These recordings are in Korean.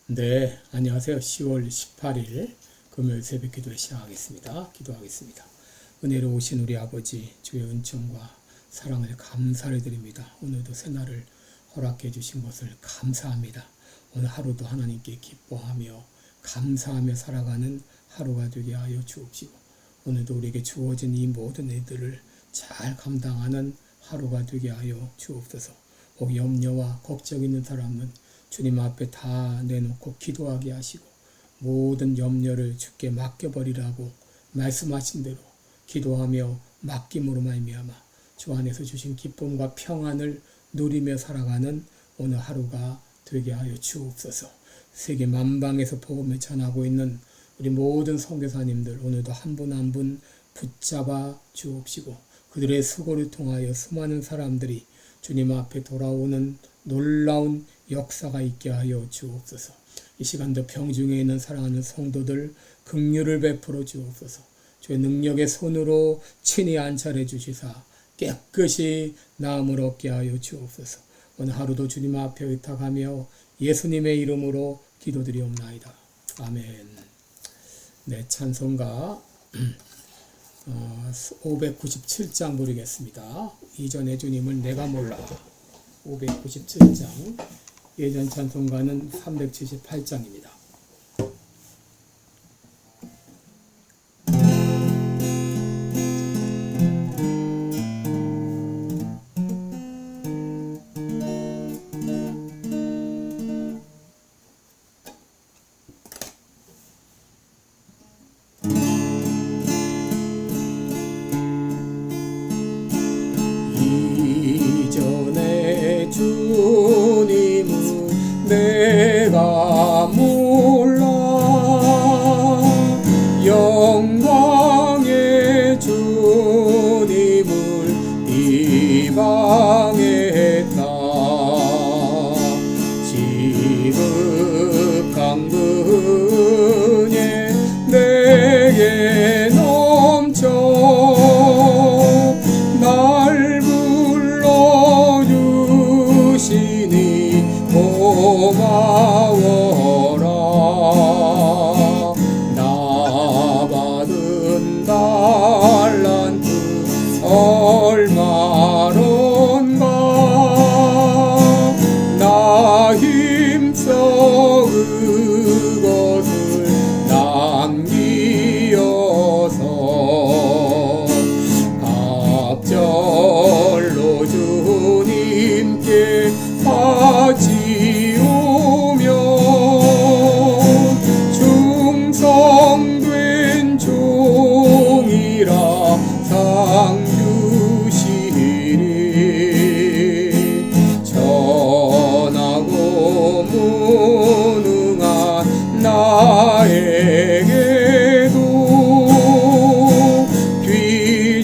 네, 안녕하세요. 10월 18일 금요일 새벽 기도 시작하겠습니다. 기도하겠습니다. 은혜로 오신 우리 아버지 주의 은총과 사랑을 감사를 드립니다. 오늘도 새날을 허락해 주신 것을 감사합니다. 오늘 하루도 하나님께 기뻐하며 감사하며 살아가는 하루가 되게 하여 주옵시고 오늘도 우리에게 주어진 이 모든 일들을 잘 감당하는 하루가 되게 하여 주옵소서. 혹 염려와 걱정 있는 사람은 주님 앞에 다 내놓고 기도하게 하시고 모든 염려를 주께 맡겨버리라고 말씀하신 대로 기도하며 맡김으로 말미암아 주 안에서 주신 기쁨과 평안을 누리며 살아가는 오늘 하루가 되게 하여 주옵소서. 세계 만방에서 복음을 전하고 있는 우리 모든 선교사님들 오늘도 한 분 한 분 붙잡아 주옵시고 그들의 수고를 통하여 수많은 사람들이 주님 앞에 돌아오는 놀라운 역사가 있게 하여 주옵소서. 이 시간도 병중에 있는 사랑하는 성도들 긍휼을 베풀어 주옵소서. 주의 능력의 손으로 친히 안찰해 주시사 깨끗이 나음을 얻게 하여 주옵소서. 오늘 하루도 주님 앞에 의탁하며 예수님의 이름으로 기도드리옵나이다. 아멘. 네, 찬송가 597장 부르겠습니다. 이전의 주님을 내가 몰라. 597장. 예전 찬송가는 378장입니다. 이전의 주님은 내가 몰라 영광의 주님을 비방했다. 지극한 은혜 내게 넘쳐 날 불러주시니 고마워라. 나 받은 달란트 얼마론가 나 힘써 그것을 남기어서 갑절로 주님께 바치오며 충성된 종이라 상 주시리. 전하고 무능한 나에게도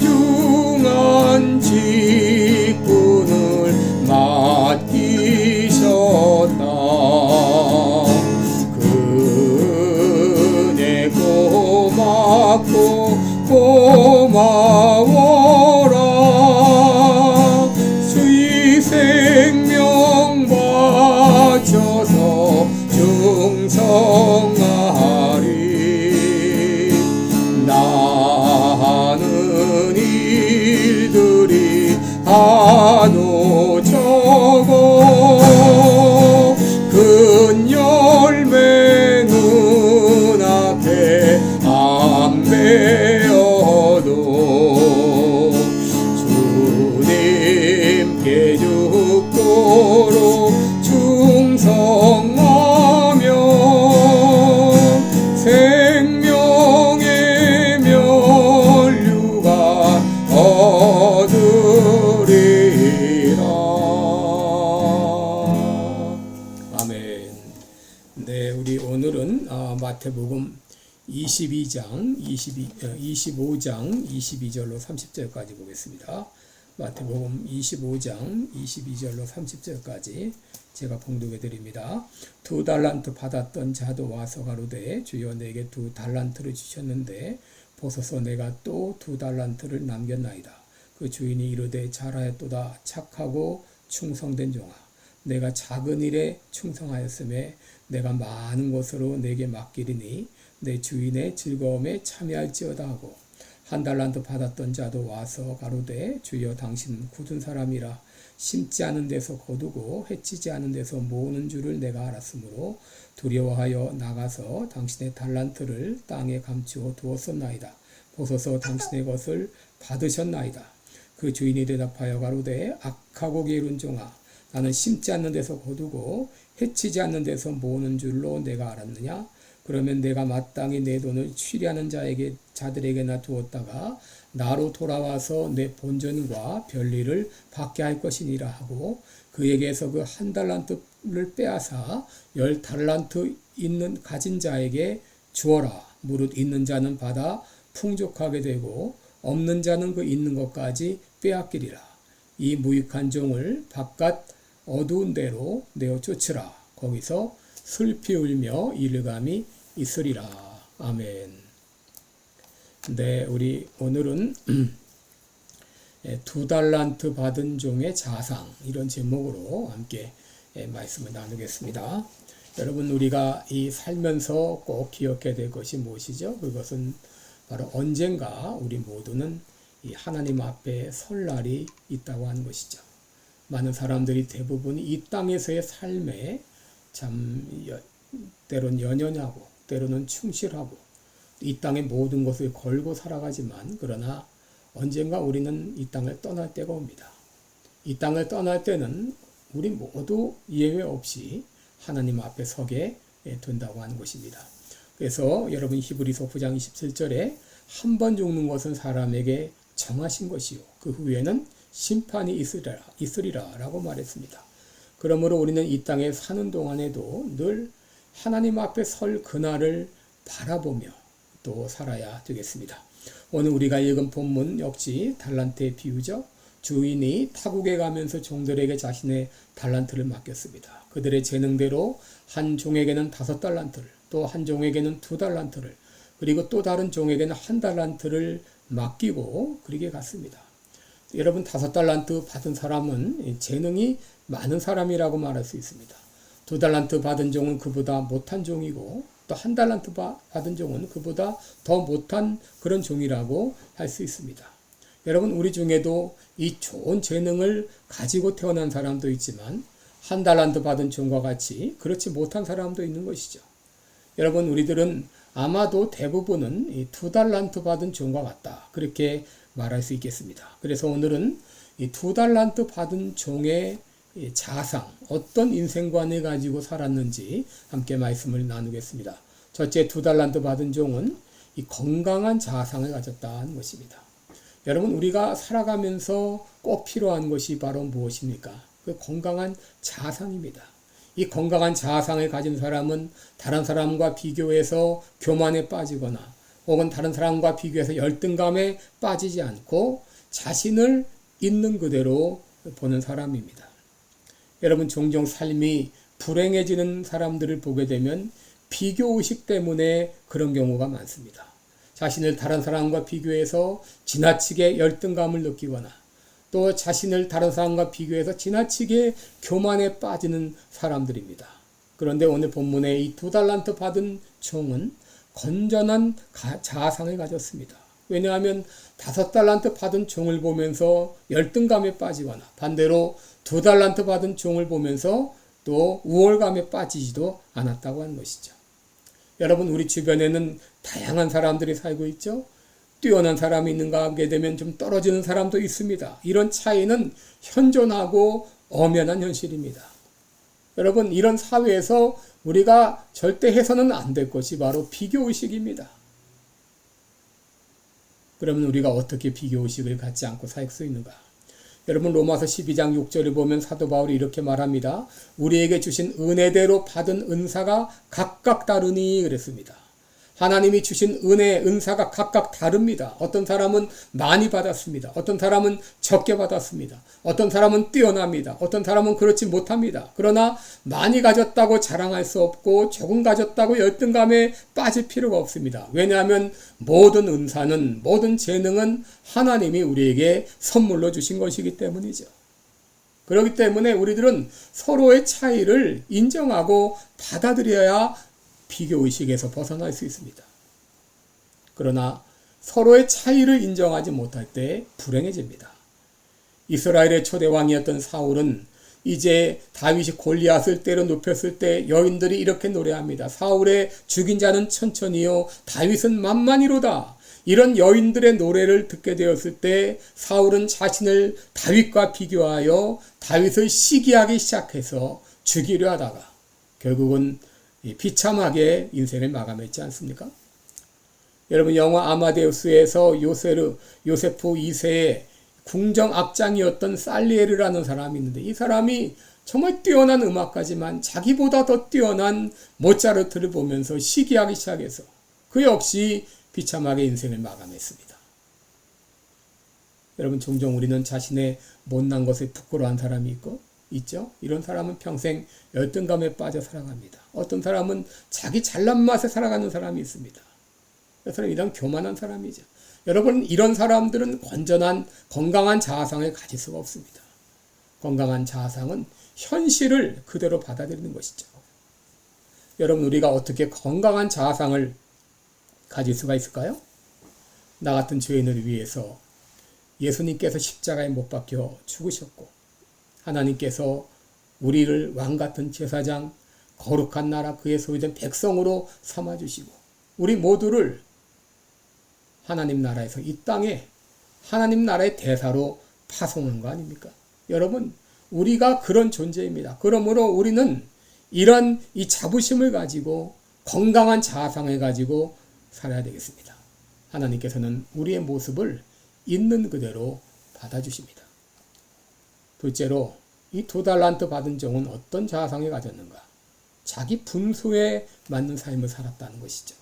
귀중한 직분을 맡기셨다. 그 은혜 고맙고 고마워라. 수의 생명 바쳐서 충성하리. 나는 일들이 한오 적어 큰 열매 눈앞에 안 베어도 주님께 죽도록 충성하며 생명의 면류가 얻으리라. 아멘. 네, 우리 오늘은 마태복음 25장 22절로 30절까지 보겠습니다. 마태복음 25장 22절로 30절까지 제가 봉독해 드립니다. 2달란트 받았던 자도 와서 가로되 주여 내게 2달란트를 주셨는데 보소서 내가 또 2달란트를 남겼나이다. 그 주인이 이르되 잘하였도다 착하고 충성된 종아 내가 작은 일에 충성하였음에 내가 많은 것으로 내게 맡기리니 내 주인의 즐거움에 참여할지어다 하고 한 달란트 받았던 자도 와서 가로되 주여 당신은 굳은 사람이라 심지 않은 데서 거두고 해치지 않은 데서 모으는 줄을 내가 알았으므로 두려워하여 나가서 당신의 달란트를 땅에 감추어 두었었나이다. 보소서 당신의 것을 받으셨나이다. 그 주인이 대답하여 가로되 악하고 게으른 종아 나는 심지 않는 데서 거두고 해치지 않는 데서 모으는 줄로 내가 알았느냐? 그러면 내가 마땅히 내 돈을 취리하는 자들에게나 두었다가 나로 돌아와서 내 본전과 별일을 받게 할 것이니라 하고 그에게서 그 한 달란트를 빼앗아 10달란트 가진 자에게 주어라. 무릇 있는 자는 받아 풍족하게 되고 없는 자는 그 있는 것까지 빼앗기리라. 이 무익한 종을 바깥 어두운 데로 내어 쫓으라. 거기서 슬피 울며 일감이 있으리라. 아멘. 네, 우리 오늘은 2달란트 받은 종의 자상 이런 제목으로 함께 말씀을 나누겠습니다. 여러분 우리가 이 살면서 꼭 기억해야 될 것이 무엇이죠? 그것은 바로 언젠가 우리 모두는 이 하나님 앞에 설 날이 있다고 하는 것이죠. 많은 사람들이 대부분 이 땅에서의 삶에 참 때로는 연연하고 때로는 충실하고 이 땅의 모든 것을 걸고 살아가지만 그러나 언젠가 우리는 이 땅을 떠날 때가 옵니다. 이 땅을 떠날 때는 우리 모두 예외 없이 하나님 앞에 서게 된다고 하는 것입니다. 그래서 여러분 히브리서 9장 27절에 한 번 죽는 것은 사람에게 정하신 것이요 그 후에는 심판이 있으리라 라고 말했습니다. 그러므로 우리는 이 땅에 사는 동안에도 늘 하나님 앞에 설 그날을 바라보며 또 살아야 되겠습니다. 오늘 우리가 읽은 본문 역시 달란트의 비유죠. 주인이 타국에 가면서 종들에게 자신의 달란트를 맡겼습니다. 그들의 재능대로 한 종에게는 5달란트를 또 한 종에게는 2달란트를 그리고 또 다른 종에게는 1달란트를 맡기고 그렇게 갔습니다. 여러분 5달란트 받은 사람은 재능이 많은 사람이라고 말할 수 있습니다. 2달란트 받은 종은 그보다 못한 종이고 또 1달란트 받은 종은 그보다 더 못한 그런 종이라고 할 수 있습니다. 여러분 우리 중에도 이 좋은 재능을 가지고 태어난 사람도 있지만 1달란트 받은 종과 같이 그렇지 못한 사람도 있는 것이죠. 여러분 우리들은 아마도 대부분은 이 2달란트 받은 종과 같다 그렇게 말할 수 있겠습니다. 그래서 오늘은 이 2달란트 받은 종의 자상, 어떤 인생관을 가지고 살았는지 함께 말씀을 나누겠습니다. 첫째 2달란트 받은 종은 이 건강한 자상을 가졌다는 것입니다. 여러분 우리가 살아가면서 꼭 필요한 것이 바로 무엇입니까? 그 건강한 자상입니다. 이 건강한 자상을 가진 사람은 다른 사람과 비교해서 교만에 빠지거나 혹은 다른 사람과 비교해서 열등감에 빠지지 않고 자신을 있는 그대로 보는 사람입니다. 여러분 종종 삶이 불행해지는 사람들을 보게 되면 비교의식 때문에 그런 경우가 많습니다. 자신을 다른 사람과 비교해서 지나치게 열등감을 느끼거나 또 자신을 다른 사람과 비교해서 지나치게 교만에 빠지는 사람들입니다. 그런데 오늘 본문에 이 2달란트 받은 종은 건전한 자아상을 가졌습니다. 왜냐하면 5달란트 받은 종을 보면서 열등감에 빠지거나 반대로 2달란트 받은 종을 보면서 또 우월감에 빠지지도 않았다고 하는 것이죠. 여러분 우리 주변에는 다양한 사람들이 살고 있죠. 뛰어난 사람이 있는가 하게 되면 좀 떨어지는 사람도 있습니다. 이런 차이는 현존하고 엄연한 현실입니다. 여러분 이런 사회에서 우리가 절대 해서는 안 될 것이 바로 비교의식입니다. 그러면 우리가 어떻게 비교의식을 갖지 않고 살 수 있는가? 여러분 로마서 12장 6절을 보면 사도 바울이 이렇게 말합니다. 우리에게 주신 은혜대로 받은 은사가 각각 다르니 그랬습니다. 하나님이 주신 은혜, 은사가 각각 다릅니다. 어떤 사람은 많이 받았습니다. 어떤 사람은 적게 받았습니다. 어떤 사람은 뛰어납니다. 어떤 사람은 그렇지 못합니다. 그러나 많이 가졌다고 자랑할 수 없고 조금 가졌다고 열등감에 빠질 필요가 없습니다. 왜냐하면 모든 은사는, 모든 재능은 하나님이 우리에게 선물로 주신 것이기 때문이죠. 그렇기 때문에 우리들은 서로의 차이를 인정하고 받아들여야 비교의식에서 벗어날 수 있습니다. 그러나 서로의 차이를 인정하지 못할 때 불행해집니다. 이스라엘의 초대왕이었던 사울은 이제 다윗이 골리앗을 때려 눕혔을 때 여인들이 이렇게 노래합니다. 사울의 죽인 자는 천천히요 다윗은 만만히로다. 이런 여인들의 노래를 듣게 되었을 때 사울은 자신을 다윗과 비교하여 다윗을 시기하기 시작해서 죽이려 하다가 결국은 비참하게 인생을 마감했지 않습니까? 여러분 영화 아마데우스에서 요세프 2세의 궁정 악장이었던 살리에르라는 사람이 있는데 이 사람이 정말 뛰어난 음악가지만 자기보다 더 뛰어난 모차르트를 보면서 시기하기 시작해서 그 역시 비참하게 인생을 마감했습니다. 여러분 종종 우리는 자신의 못난 것에 부끄러워한 사람이 있죠? 이런 사람은 평생 열등감에 빠져 살아갑니다. 어떤 사람은 자기 잘난 맛에 살아가는 사람이 있습니다. 그 사람은 이런 교만한 사람이죠. 여러분 이런 사람들은 건강한 자아상을 가질 수가 없습니다. 건강한 자아상은 현실을 그대로 받아들이는 것이죠. 여러분 우리가 어떻게 건강한 자아상을 가질 수가 있을까요? 나 같은 죄인을 위해서 예수님께서 십자가에 못 박혀 죽으셨고 하나님께서 우리를 왕같은 제사장 거룩한 나라 그의 소유된 백성으로 삼아주시고 우리 모두를 하나님 나라에서 이 땅에 하나님 나라의 대사로 파송한 거 아닙니까? 여러분 우리가 그런 존재입니다. 그러므로 우리는 이런 이 자부심을 가지고 건강한 자아상을 가지고 살아야 되겠습니다. 하나님께서는 우리의 모습을 있는 그대로 받아주십니다. 둘째로 이 2달란트 받은 종은 어떤 자아상을 가졌는가? 자기 분수에 맞는 삶을 살았다는 것이죠.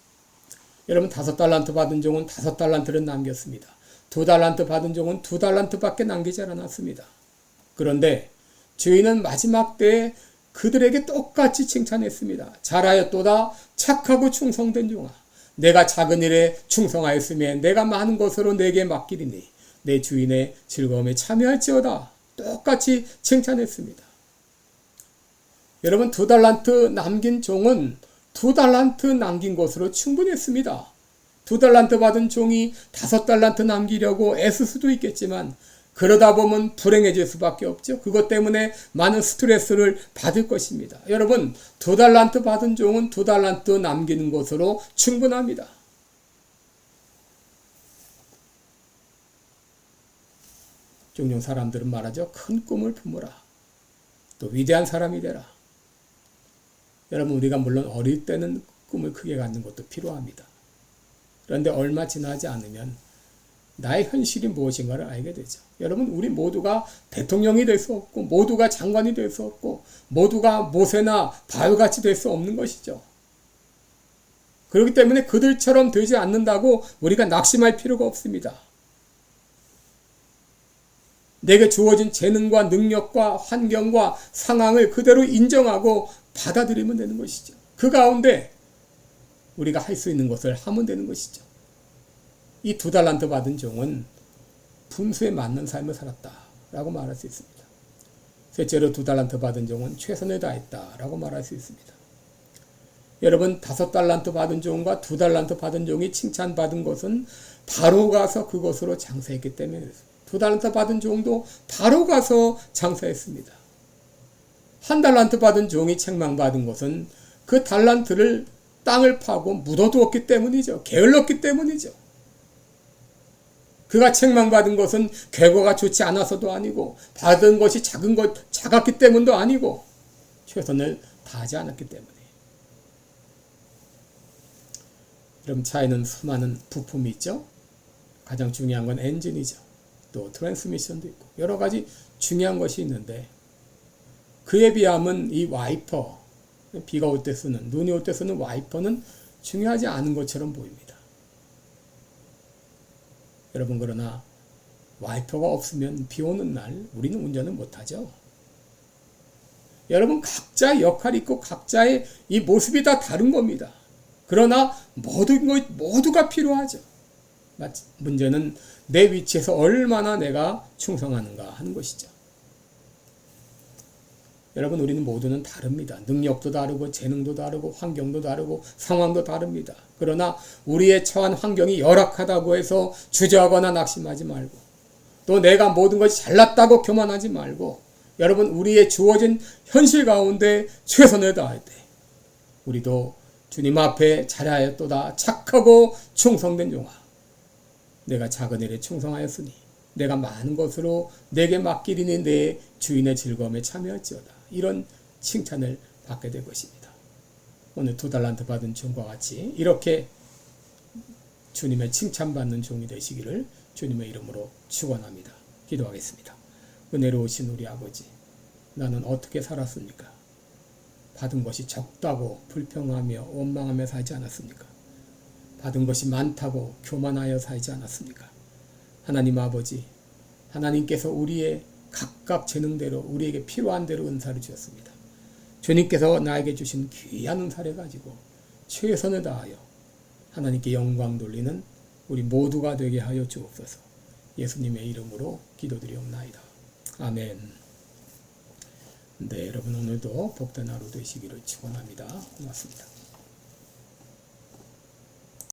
여러분 5달란트 받은 종은 5달란트를 남겼습니다. 2달란트 받은 종은 2달란트밖에 남기지 않았습니다. 그런데 주인은 마지막 때에 그들에게 똑같이 칭찬했습니다. 잘하였도다 착하고 충성된 종아. 내가 작은 일에 충성하였으면 내가 많은 것으로 내게 맡기리니 내 주인의 즐거움에 참여할지어다. 똑같이 칭찬했습니다. 여러분 2달란트 남긴 종은 2달란트 남긴 것으로 충분했습니다. 2달란트 받은 종이 5달란트 남기려고 애쓸 수도 있겠지만 그러다 보면 불행해질 수밖에 없죠. 그것 때문에 많은 스트레스를 받을 것입니다. 여러분 2달란트 받은 종은 2달란트 남기는 것으로 충분합니다. 종종 사람들은 말하죠. 큰 꿈을 품으라. 또 위대한 사람이 되라. 여러분 우리가 물론 어릴 때는 꿈을 크게 갖는 것도 필요합니다. 그런데 얼마 지나지 않으면 나의 현실이 무엇인가를 알게 되죠. 여러분 우리 모두가 대통령이 될 수 없고 모두가 장관이 될 수 없고 모두가 모세나 바울같이 될 수 없는 것이죠. 그렇기 때문에 그들처럼 되지 않는다고 우리가 낙심할 필요가 없습니다. 내게 주어진 재능과 능력과 환경과 상황을 그대로 인정하고 받아들이면 되는 것이죠. 그 가운데 우리가 할 수 있는 것을 하면 되는 것이죠. 이 2달란트 받은 종은 분수에 맞는 삶을 살았다라고 말할 수 있습니다. 셋째로 2달란트 받은 종은 최선을 다했다라고 말할 수 있습니다. 여러분 5달란트 받은 종과 2달란트 받은 종이 칭찬받은 것은 바로 가서 그것으로 장사했기 때문에 2달란트 받은 종도 바로 가서 장사했습니다. 1달란트 받은 종이 책망받은 것은 그 달란트를 땅을 파고 묻어두었기 때문이죠. 게을렀기 때문이죠. 그가 책망받은 것은 결과가 좋지 않아서도 아니고 받은 것이 작았기 때문도 아니고 최선을 다하지 않았기 때문에. 여러분 차에는 수많은 부품이 있죠. 가장 중요한 건 엔진이죠. 또 트랜스미션도 있고 여러 가지 중요한 것이 있는데 그에 비하면 이 와이퍼, 비가 올 때 쓰는, 눈이 올 때 쓰는 와이퍼는 중요하지 않은 것처럼 보입니다. 여러분 그러나 와이퍼가 없으면 비 오는 날 우리는 운전을 못하죠. 여러분 각자의 역할이 있고 각자의 이 모습이 다 다른 겁니다. 그러나 모두가 필요하죠. 문제는 내 위치에서 얼마나 내가 충성하는가 하는 것이죠. 여러분, 우리는 모두는 다릅니다. 능력도 다르고 재능도 다르고 환경도 다르고 상황도 다릅니다. 그러나 우리의 처한 환경이 열악하다고 해서 주저하거나 낙심하지 말고, 또 내가 모든 것이 잘났다고 교만하지 말고, 여러분, 우리의 주어진 현실 가운데 최선을 다할 때 우리도 주님 앞에 잘하였도다 착하고 충성된 종아, 내가 작은 일에 충성하였으니 내가 많은 것으로 내게 맡기리니 내 주인의 즐거움에 참여할지어다. 이런 칭찬을 받게 될 것입니다. 오늘 2달란트 받은 종과 같이 이렇게 주님의 칭찬받는 종이 되시기를 주님의 이름으로 축원합니다. 기도하겠습니다. 은혜로우신 우리 아버지, 나는 어떻게 살았습니까? 받은 것이 적다고 불평하며 원망하며 살지 않았습니까? 받은 것이 많다고 교만하여 살지 않았습니까? 하나님 아버지, 하나님께서 우리의 각각 재능대로 우리에게 필요한 대로 은사를 주셨습니다. 주님께서 나에게 주신 귀한 은사를 가지고 최선을 다하여 하나님께 영광 돌리는 우리 모두가 되게 하여 주옵소서. 예수님의 이름으로 기도드리옵나이다. 아멘. 네, 여러분, 오늘도 복된 하루 되시기를 축원합니다. 고맙습니다.